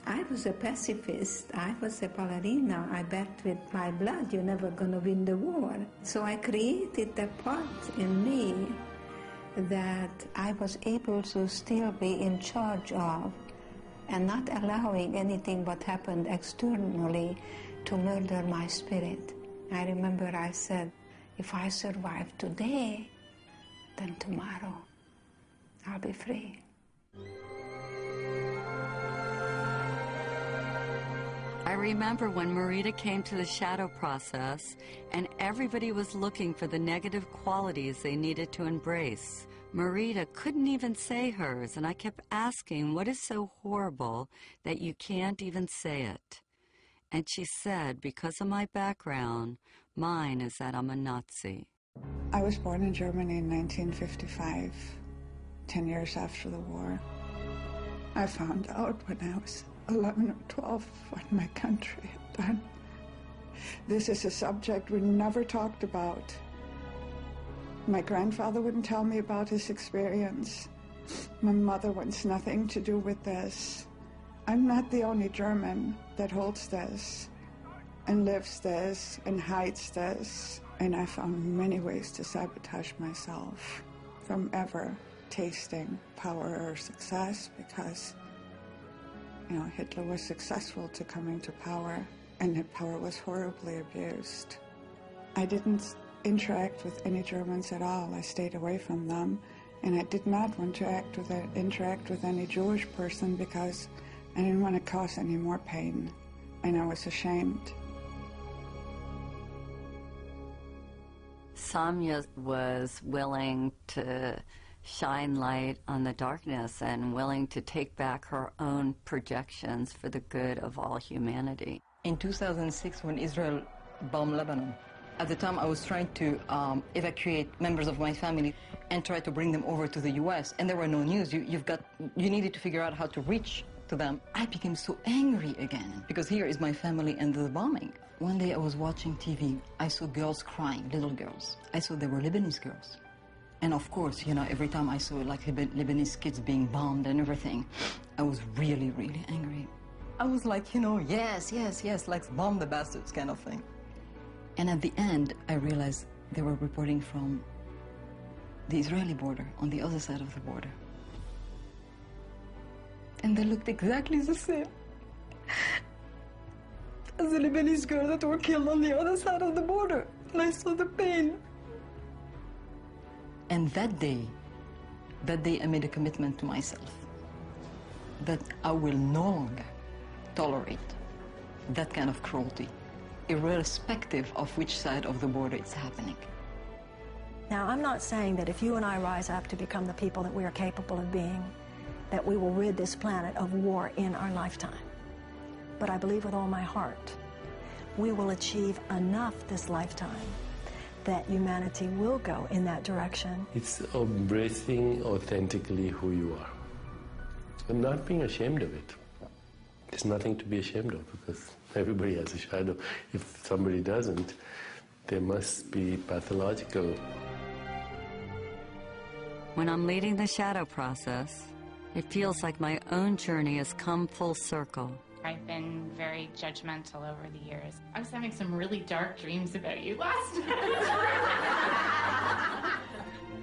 I was a pacifist, I was a ballerina, I bet with my blood you're never gonna win the war. So I created a part in me that I was able to still be in charge of, and not allowing anything what happened externally to murder my spirit. I remember I said, if I survive today, then tomorrow I'll be free. I remember when Marita came to the shadow process and everybody was looking for the negative qualities they needed to embrace. Marita couldn't even say hers, and I kept asking, what is so horrible that you can't even say it? And she said, because of my background, mine is that I'm a Nazi. I was born in Germany in 1955, 10 years after the war. I found out when I was 11 or 12 what my country had done. This is a subject we never talked about. My grandfather wouldn't tell me about his experience. My mother wants nothing to do with this. I'm not the only German that holds this and lives this and hides this. And I found many ways to sabotage myself from ever tasting power or success, because, you know, Hitler was successful to coming to power, and that power was horribly abused. I didn't interact with any Germans at all. I stayed away from them, and I did not want to interact with any Jewish person because I didn't want to cause any more pain, and I was ashamed. Samya was willing to shine light on the darkness and willing to take back her own projections for the good of all humanity. In 2006, when Israel bombed Lebanon, at the time I was trying to evacuate members of my family and try to bring them over to the US, and there were no news. You needed to figure out how to reach to them. I became so angry again, because here is my family and the bombing. One day I was watching TV, I saw girls crying, little girls. I saw they were Lebanese girls. And of course, you know, every time I saw like Lebanese kids being bombed and everything, I was really, really angry. I was like, you know, yes, yes, yes, like bomb the bastards kind of thing. And at the end, I realized they were reporting from the Israeli border, on the other side of the border. And they looked exactly the same as the Lebanese girl that were killed on the other side of the border. And I saw the pain. And that day I made a commitment to myself that I will no longer tolerate that kind of cruelty, irrespective of which side of the border it's happening. Now, I'm not saying that if you and I rise up to become the people that we are capable of being, that we will rid this planet of war in our lifetime. But I believe with all my heart, we will achieve enough this lifetime that humanity will go in that direction. It's embracing authentically who you are and not being ashamed of it. There's nothing to be ashamed of, because everybody has a shadow. If somebody doesn't, they must be pathological. When I'm leading the shadow process, it feels like my own journey has come full circle. I've been very judgmental over the years. I was having some really dark dreams about you last night.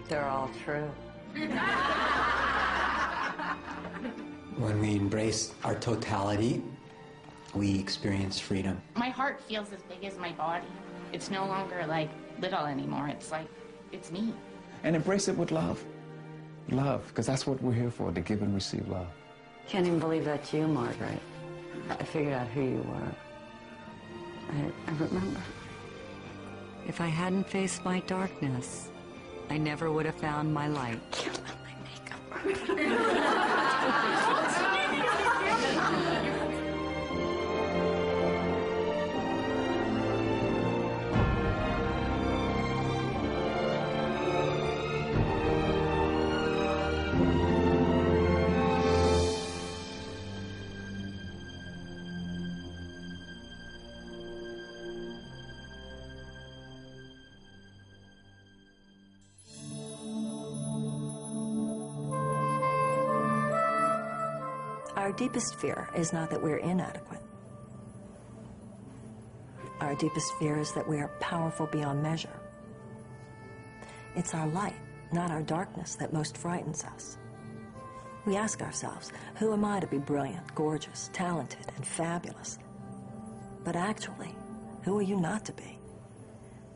They're all true. When we embrace our totality, we experience freedom. My heart feels as big as my body. It's no longer like little anymore. It's like, it's me. And embrace it with love. Love, because that's what we're here for, to give and receive love. Can't even believe that's you, Margaret. I figured out who you were. I remember. If I hadn't faced my darkness, I never would have found my light. Our deepest fear is not that we're inadequate. Our deepest fear is that we are powerful beyond measure. It's our light, not our darkness, that most frightens us. We ask ourselves, who am I to be brilliant, gorgeous, talented, and fabulous? But actually, who are you not to be?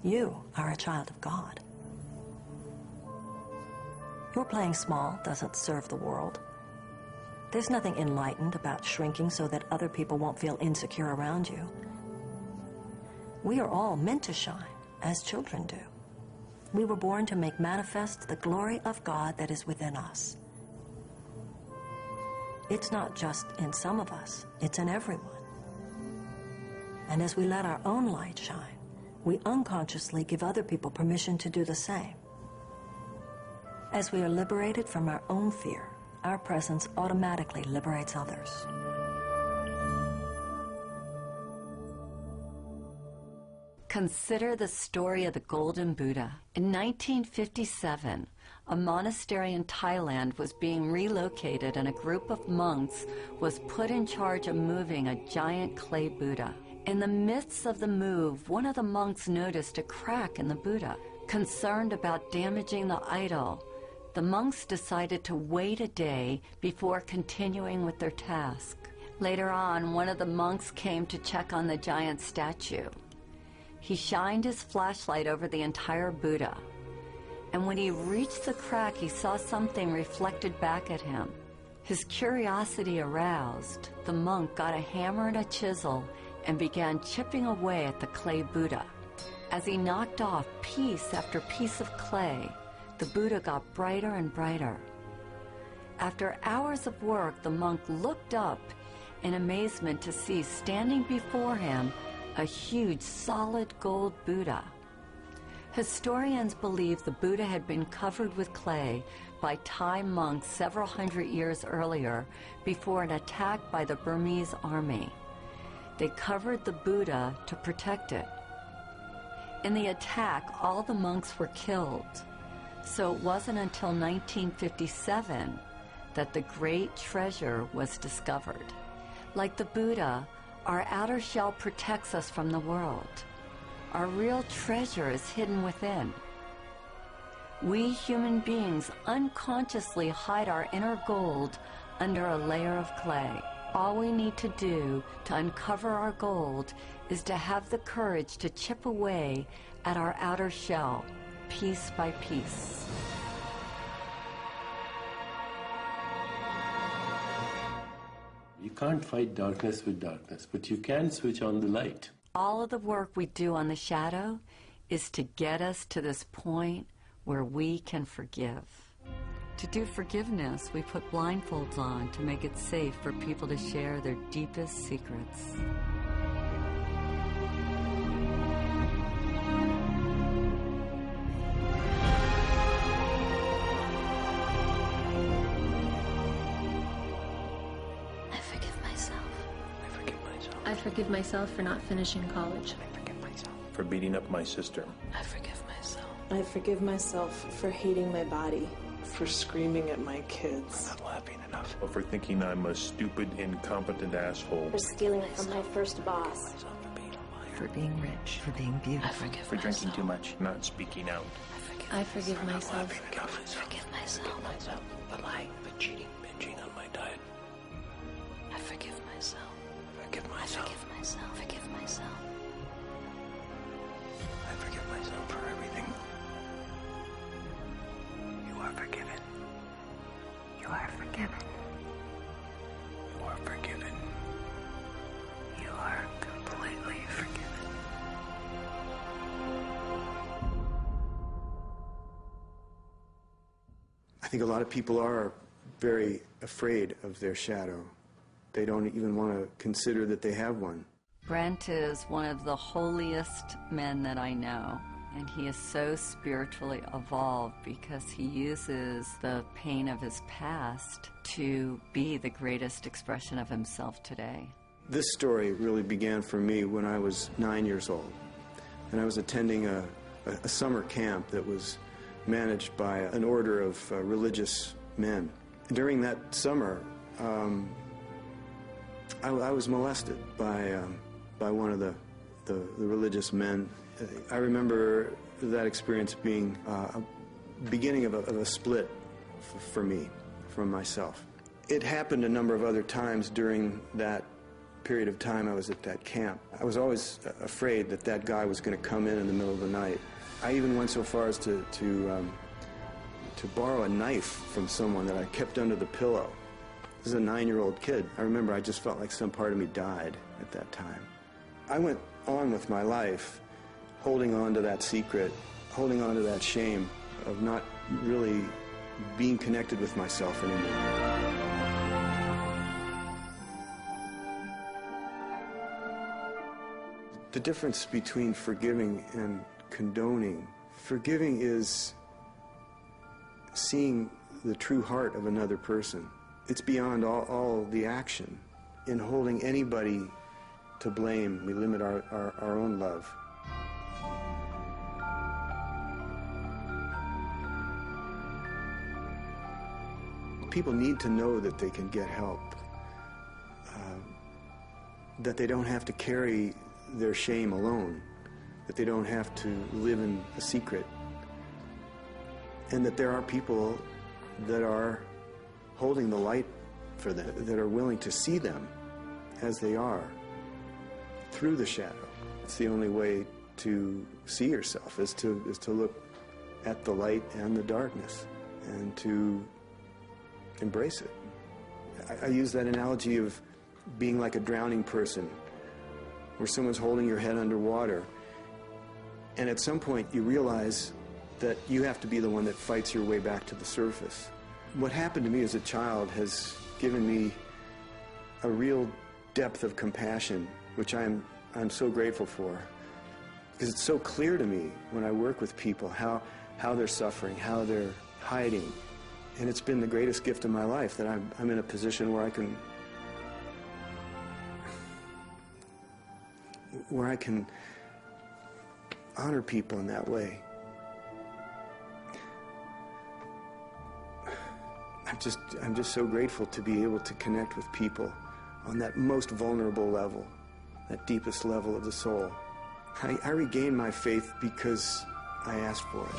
You are a child of God. Your playing small doesn't serve the world. There's nothing enlightened about shrinking so that other people won't feel insecure around you. We are all meant to shine, as children do. We were born to make manifest the glory of God that is within us. It's not just in some of us, it's in everyone. And as we let our own light shine, we unconsciously give other people permission to do the same. As we are liberated from our own fear, our presence automatically liberates others. Consider the story of the Golden Buddha. In 1957, a monastery in Thailand was being relocated and a group of monks was put in charge of moving a giant clay Buddha. In the midst of the move, one of the monks noticed a crack in the Buddha. Concerned about damaging the idol, the monks decided to wait a day before continuing with their task. Later on, one of the monks came to check on the giant statue. He shined his flashlight over the entire Buddha, and when he reached the crack, he saw something reflected back at him. His curiosity aroused, the monk got a hammer and a chisel and began chipping away at the clay Buddha. As he knocked off piece after piece of clay, the Buddha got brighter and brighter. After hours of work, the monk looked up in amazement to see standing before him a huge solid gold Buddha. Historians believe the Buddha had been covered with clay by Thai monks several hundred years earlier before an attack by the Burmese army. They covered the Buddha to protect it. In the attack, all the monks were killed. So it wasn't until 1957 that the great treasure was discovered. Like the Buddha, our outer shell protects us from the world. Our real treasure is hidden within. We human beings unconsciously hide our inner gold under a layer of clay. All we need to do to uncover our gold is to have the courage to chip away at our outer shell, piece by piece. You can't fight darkness with darkness, but you can switch on the light. All of the work we do on the shadow is to get us to this point where we can forgive. To do forgiveness, we put blindfolds on to make it safe for people to share their deepest secrets. I forgive myself for not finishing college. I forgive myself for beating up my sister. I forgive myself. I forgive myself for hating my body. For screaming at my kids. For not laughing enough. Or for thinking I'm a stupid, incompetent asshole. For stealing from my first boss. For being rich. For being beautiful. For drinking too much, not speaking out. I forgive myself. I forgive myself. For lying, for cheating, binging on my diet. I forgive myself. Forgive myself. Forgive myself. Forgive myself. I forgive myself for everything. You are forgiven. You are forgiven. You are forgiven. You are completely forgiven. think a lot of people are very afraid of their shadow. They don't even want to consider that they have one. Brent is one of the holiest men that I know, and he is so spiritually evolved because he uses the pain of his past to be the greatest expression of himself today. This story really began for me when I was 9 years old, and I was attending a summer camp that was managed by an order of religious men. During that summer, I was molested by one of the religious men. I remember that experience being a beginning of a split for me, from myself. It happened a number of other times during that period of time I was at that camp. I was always afraid that that guy was going to come in the middle of the night. I even went so far as to borrow a knife from someone that I kept under the pillow. This is a 9-year-old kid. I remember I just felt like some part of me died at that time. I went on with my life, holding on to that secret, holding on to that shame of not really being connected with myself anymore. The difference between forgiving and condoning. Forgiving is seeing the true heart of another person. It's beyond all the action. In holding anybody to blame, we limit our own love. People need to know that they can get help, that they don't have to carry their shame alone, that they don't have to live in a secret, and that there are people that are holding the light for them, that are willing to see them as they are, through the shadow. It's the only way to see yourself, is to look at the light and the darkness, and to embrace it. I use that analogy of being like a drowning person, where someone's holding your head underwater, and at some point you realize that you have to be the one that fights your way back to the surface. What happened to me as a child has given me a real depth of compassion, which I'm so grateful for, because it's so clear to me when I work with people how they're suffering, how they're hiding, and it's been the greatest gift of my life that I'm in a position where I can honor people in that way. I'm just so grateful to be able to connect with people on that most vulnerable level, that deepest level of the soul. I regained my faith because I asked for it.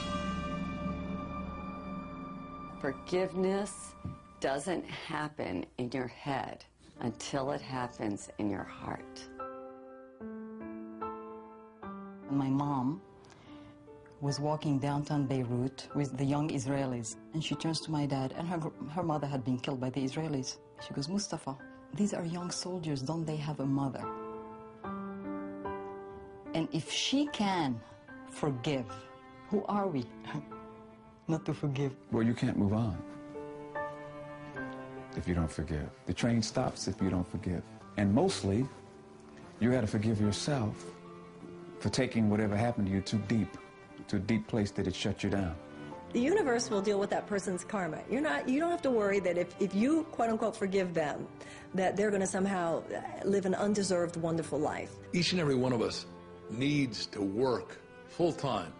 Forgiveness doesn't happen in your head until it happens in your heart. My mom was walking downtown Beirut with the young Israelis, and she turns to my dad, and her mother had been killed by the Israelis. She goes, "Mustafa, these are young soldiers, don't they have a mother?" And if she can forgive, who are we not to forgive? Well, you can't move on if you don't forgive. The train stops if you don't forgive. And mostly, you got to forgive yourself for taking whatever happened to you too deep, to a deep place that it shut you down. The universe will deal with that person's karma. You don't have to worry that if you, quote unquote, forgive them, that they're going to somehow live an undeserved, wonderful life. Each and every one of us needs to work full-time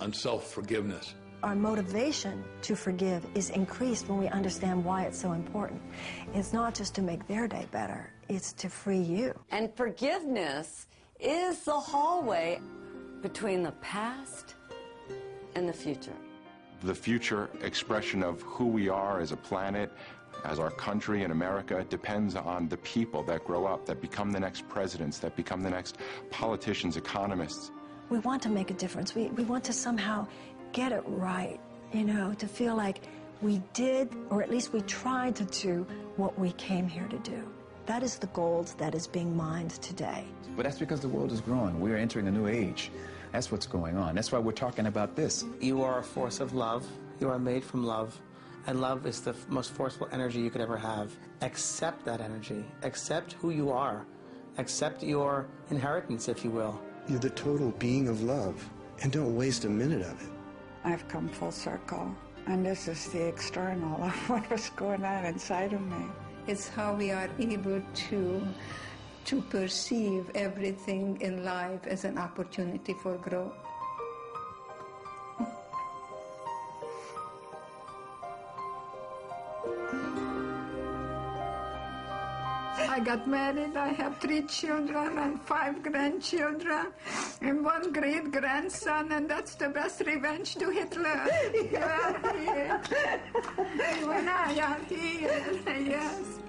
on self-forgiveness. Our motivation to forgive is increased when we understand why it's so important. It's not just to make their day better, it's to free you. And forgiveness is the hallway between the past and the future. The future expression of who we are as a planet, as our country in America, depends on the people that grow up, that become the next presidents, that become the next politicians, economists. We want to make a difference. We want to somehow get it right, to feel like we did, or at least we tried to do what we came here to do. That is the gold that is being mined today. But that's because the world is growing. We are entering a new age. That's what's going on. That's why we're talking about this. You are a force of love. You are made from love. And love is the most forceful energy you could ever have. Accept that energy. Accept who you are. Accept your inheritance, if you will. You're the total being of love, and don't waste a minute of it. I've come full circle, and this is the external of what was going on inside of me. It's how we are able to perceive everything in life as an opportunity for growth. I got married, I have 3 children and 5 grandchildren and 1 great-grandson, and that's the best revenge to Hitler. Yes.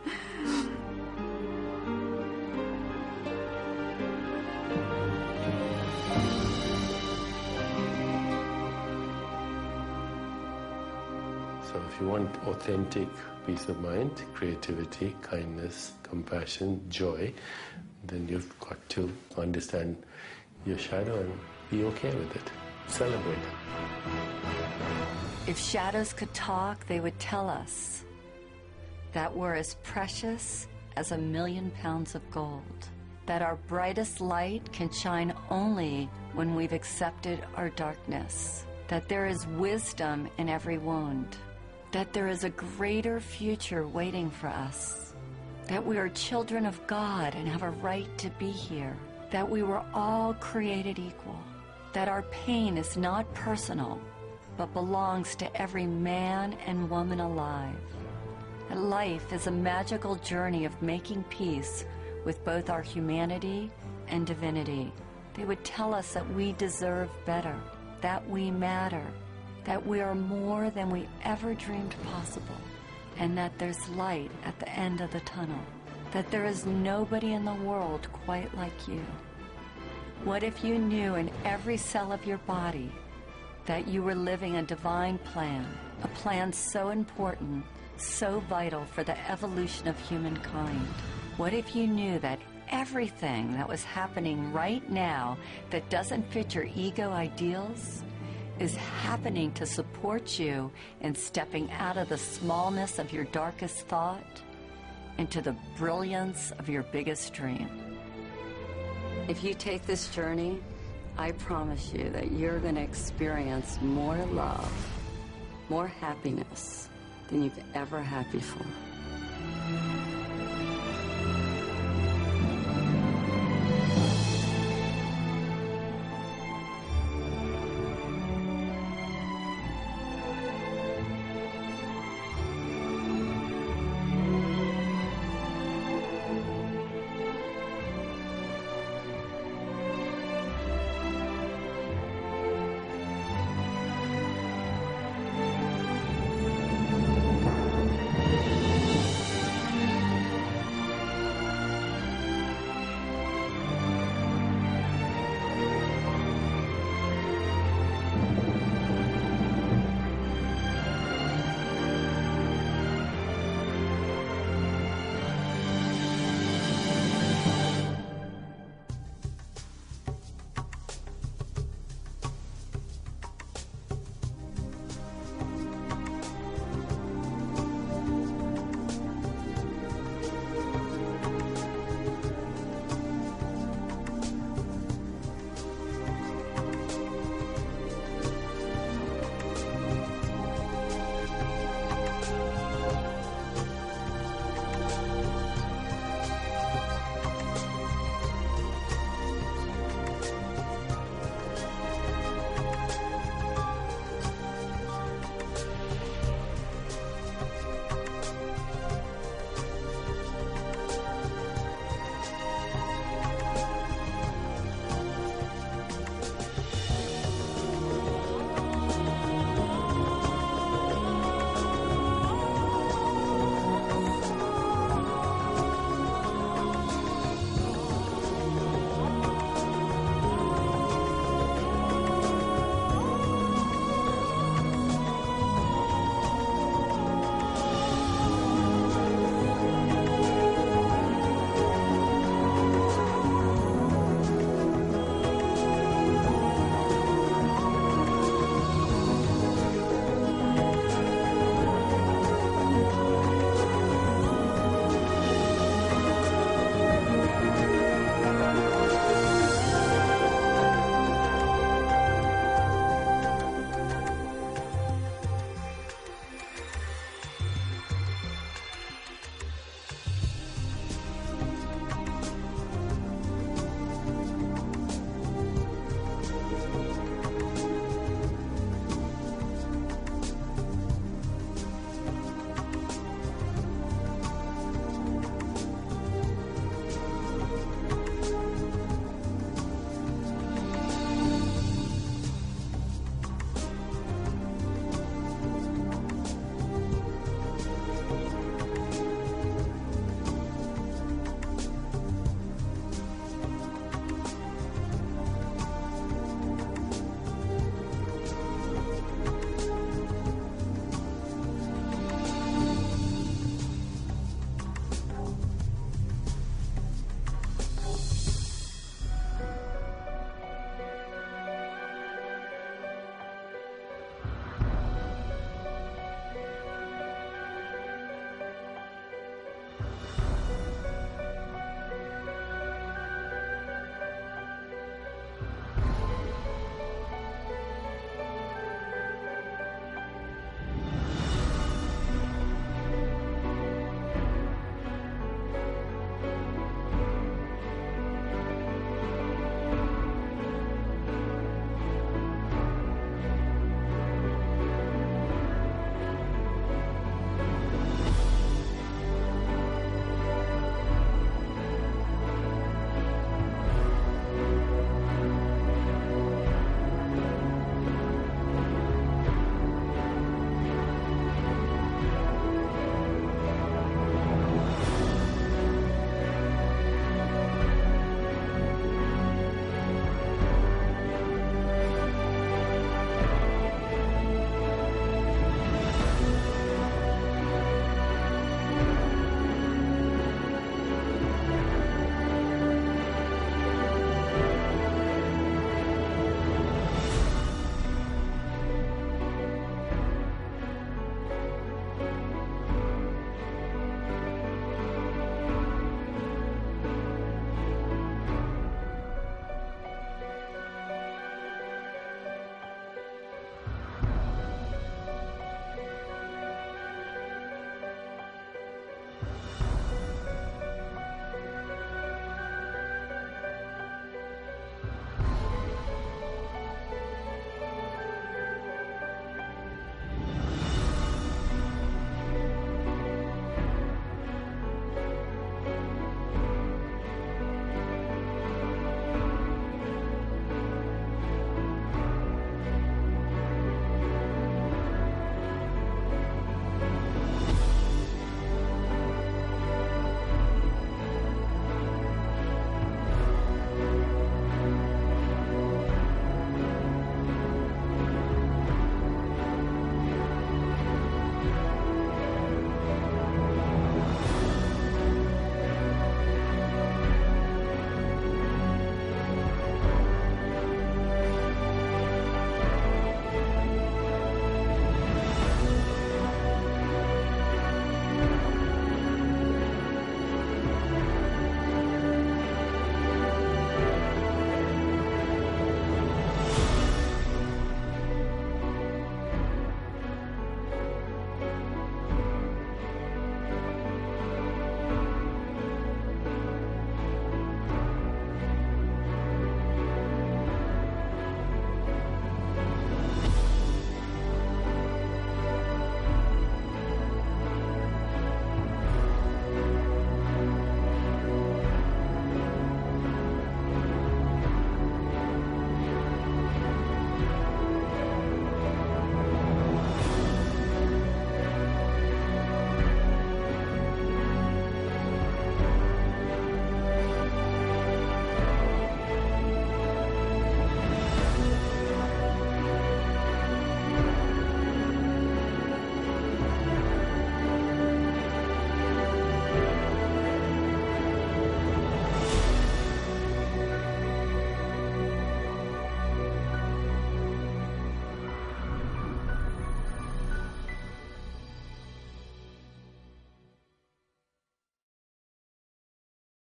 So if you want authentic peace of mind, creativity, kindness, compassion, joy, then you've got to understand your shadow and be okay with it. Celebrate it. If shadows could talk, they would tell us that we're as precious as 1,000,000 pounds of gold, that our brightest light can shine only when we've accepted our darkness, that there is wisdom in every wound, that there is a greater future waiting for us, that we are children of God and have a right to be here, that we were all created equal, that our pain is not personal, but belongs to every man and woman alive, that life is a magical journey of making peace with both our humanity and divinity. They would tell us that we deserve better, that we matter, that we are more than we ever dreamed possible, and that there's light at the end of the tunnel, that there is nobody in the world quite like you. What if you knew in every cell of your body that you were living a divine plan, a plan so important, so vital for the evolution of humankind? What if you knew that everything that was happening right now that doesn't fit your ego ideals is happening to support you in stepping out of the smallness of your darkest thought into the brilliance of your biggest dream? If you take this journey, I promise you that you're going to experience more love, more happiness than you've ever had before.